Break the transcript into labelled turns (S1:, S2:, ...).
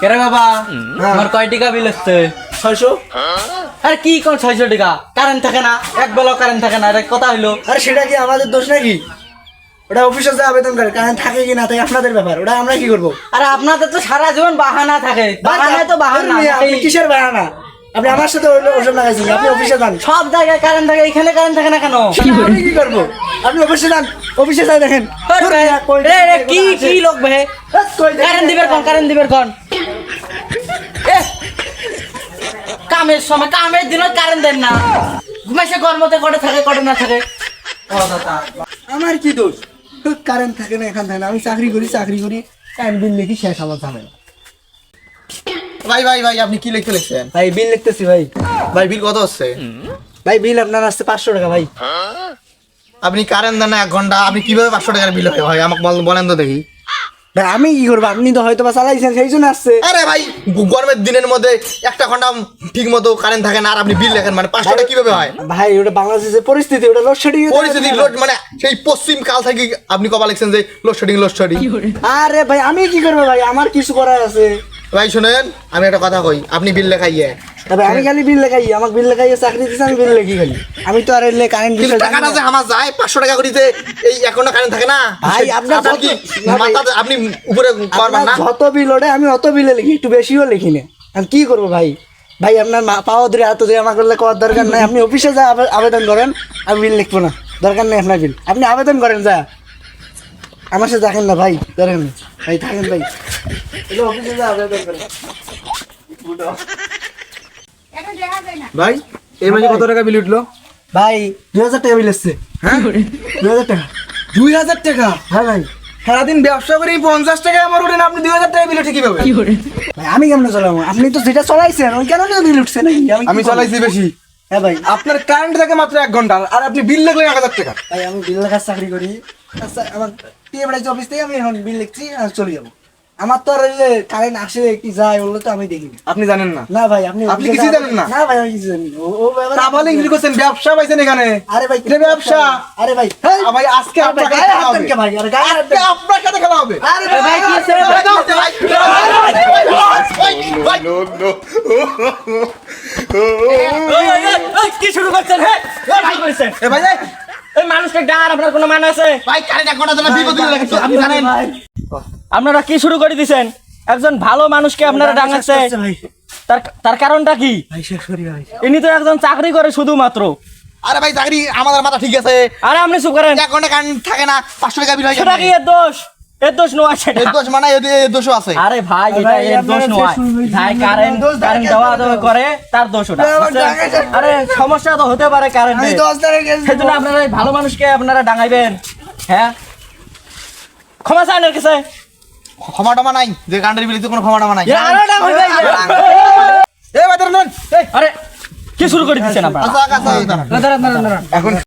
S1: কেরে বাবা আমার কয় টাকা বিল আসছে?
S2: 600।
S1: আরে কি কোন 600 টাকা? কারেন্ট থাকে না, এক বেলা কারেন্ট থাকে না, এটা কথা হইলো।
S2: আরে সেটা কি আমাদের দোষ নাকি? ওটা অফিসে যে আবেদন করে কারেন্ট থাকে কি না থাকে আপনাদের ব্যাপার, ওটা আমরা কি করবো?
S1: আরে আপনাদের তো সারা জীবন বাহানা থাকে, বাহানায় তো বাহানা।
S2: আপনি কিসের বাহানা? আপনি আমার সাথে ওসব লাগাইছেন, আপনি অফিসে যান।
S1: সব জায়গায় কারেন্ট থাকে, এখানে কারেন্ট থাকে না কেন?
S2: আমি কি করবো? আপনি অফিসে যান, অফিসে যাই দেখেন।
S1: কি কি লোক ভাই, কারেন্ট দিবের কোন, কারেন্ট দিবের কোন? কামের সময়, কামের দিন কারেন্ট দেন না, ঘুমাইছে গরমতে কটে থাকে, কটে না থাকে।
S2: আমার কি দোষ? কারেন্ট থাকে না, এখান থাকে না। আমি চাকরি করি কারেন্ট বিল লিখি, শেষ আমার ঝামেলা।
S3: ভাই ভাই ভাই আপনি কি লিখতে লিখছেন?
S2: ভাই বিল লিখতেছি ভাই।
S3: ভাই বিল কত হচ্ছে?
S2: ভাই বিল আপনার আসছে 500 টাকা ভাই।
S3: আপনি কারেন্ট দেন না 1 ঘন্টা, আপনি কিভাবে 500 টাকার বিল হয় ভাই? আমাকে বলেন তো দেখি।
S2: ভাই আমি কি করবো? আপনি তো হয়তো বা চালাইছেন, সেই জন্য আসছে।
S3: আরে ভাই গরমের দিনের মধ্যে 1 ঘন্টা ঠিক মতো কারেন্ট থাকে না আর আপনি বিল লেখেন, মানে 500 টাকা কিভাবে হয়?
S2: ভাই ওটা বাংলাদেশের পরিস্থিতি, ওটা লোডশেডিং।
S3: পরিস্থিতি লোড মানে সেই পশ্চিম কাল থেকে আপনি কবা লিখছেন যে লোডশেডিং।
S2: আরে ভাই আমি কি করবো ভাই? আমার কিছু করার আছে।
S3: ভাই শুনেন, আমি একটা কথা কই, আপনি বিল লেখাইয়ে
S2: তবে আমি খালি বিল লেখাই, আমাকে বিল লেখাইয়ে চাকরি দিচ্ছে, আমি বিল লেখি খালি। আমি তো আর এলে কারেন্ট বিল
S3: কিন্তু টাকাটা যে আমার যায় 500 টাকা করিতে, এই এখনো কারেন্ট থাকে না
S2: ভাই, আপনার
S3: আপনার কি
S2: না ভাই,
S3: মাথা আপনি উপরে করবেন না?
S2: যত বিল ওঠে আমি অত বিলে লিখি, একটু বেশিও লিখি না। আমি কি করবো ভাই? ভাই আপনার পাওয়া ধরে হাত ধরে আমার করলে করার দরকার নাই। আপনি অফিসে যা আবেদন করেন, আমি বিল লিখবো না, দরকার নেই আপনার বিল। আপনি আবেদন করেন যা, আমার সাথে দেখেন না ভাই, ধরেন ভাই, থাকেন ভাই, অফিসে যা আবেদন করেন।
S4: ভাই এই মাসে কত টাকা বিল উঠলো?
S2: ভাই 2000 টাকা বিল এসছে।
S4: হ্যাঁ
S2: 2000 টাকা।
S4: 2000 টাকা?
S2: হ্যাঁ ভাই।
S4: সারাদিন ব্যবসা করি 50 টাকা আমার উঠে না, আপনি 2000 টাকা বিল উঠে কিভাবে?
S2: ভাই আমি কেমন চালাবো? আপনি তো যেটা চলাইছেন ওই কেন বিল উঠছে নাকি?
S4: আমি
S2: কি
S4: চালাইছি বেশি।
S2: করবো? হ্যাঁ ভাই।
S4: আপনার কারেন্ট থাকে মাত্র 1 ঘন্টা আর আপনি বিল লিখলেন 1000 টাকা।
S2: ভাই আমি বিল লেখার চাকরি করি, আচ্ছা আমার টিএ বেড়াইছে অফিস থেকে, আমি এখন বিল লিখছি আর চলে যাবো। আমার তো আর এই যে কারেন্ট আসে কি যায় ওগুলো তো আমি দেখি না।
S4: আপনি জানেন না?
S2: না ভাই আপনি
S4: আপনি কিছুই জানেন না?
S2: না ভাই আমি কিছু জানি না। ও ব্যাপারে
S4: তা বলে ইংলিশ করছেন, ব্যবসা পাইছেন এখানে।
S2: আরে ভাই
S4: এটা ব্যবসা।
S2: আরে ভাই
S4: ভাই আজকে আপনার সাথে
S2: গায়ে
S4: খেলা
S2: হাত
S4: হবে।
S2: দেন কে ভাই? আরে গায়ে হাত
S4: আজকে
S2: দেন।
S4: আপনার সাথে খেলা হবে।
S2: আরে ভাই কি আছে?
S1: কি শুরু করছেন? হ্যাঁ ভাই করেছেন,
S4: এ ভাই এই,
S1: এই মানুষকে ডার আপনার কোনো মানে আছে?
S3: ভাই কারেন্ট 1 ঘন্টা জন্য বিল দিলে লেখেছে, আপনি জানেন?
S2: ভাই
S1: আপনারা কি শুরু করে দিছেন? একজন ভালো মানুষকে আপনারা ডাঙাচ্ছে,
S2: ভাই
S1: তার কারণটা কি?
S2: ভাই শেষ করি ভাই।
S1: ইনি তো একজন চাকরি করে শুধুমাত্র।
S3: আরে ভাই চাকরি আমাদের মাথা ঠিক আছে,
S1: আরে আপনি চুপ করেন,
S3: 1 ঘন্টা কারেন্ট থাকে না 500 টাকা বিল হয়।
S1: সেটা কি এর দোষ? এর দোষ নয় সেটা।
S3: এর দোষ মানে এর দোষও আছে।
S1: আরে ভাই এটা
S2: ভাই,
S1: এর
S2: আপনারা
S1: দোষ নয়,
S2: শেষ হয়ে
S1: যাই
S2: গেছে।
S1: কারেন্ট
S2: দোষ
S1: কারেন্ট
S2: দেখাচ্ছেন
S1: দেওয়া
S2: তো।
S1: দেওয়া করে তার দোষ ওটা।
S2: না, আমার
S1: বুঝছেন?
S2: দেখাচ্ছেন।
S1: আরে সমস্যা তো হতে পারে কারেন্টে,
S2: আমি 10 টাকা গেছি।
S1: সেজন্য আপনারা এই ভালো মানুষকে আপনারা ডাঙাইবেন? হ্যাঁ ক্ষমা চান এর কাছে?
S3: ক্ষমা টমা নাই, যে কারেন্টের বিল কোনো ক্ষমা টমা নাই।
S1: আরে ডাঙাইবেন।
S4: এ ভাই দাঁড়ান।
S1: আরে কি শুরু করে দিচ্ছেন আপনারা?
S3: আচ্ছা আচ্ছা
S1: দাঁড়ান দাঁড়ান দাঁড়ান।
S4: এখন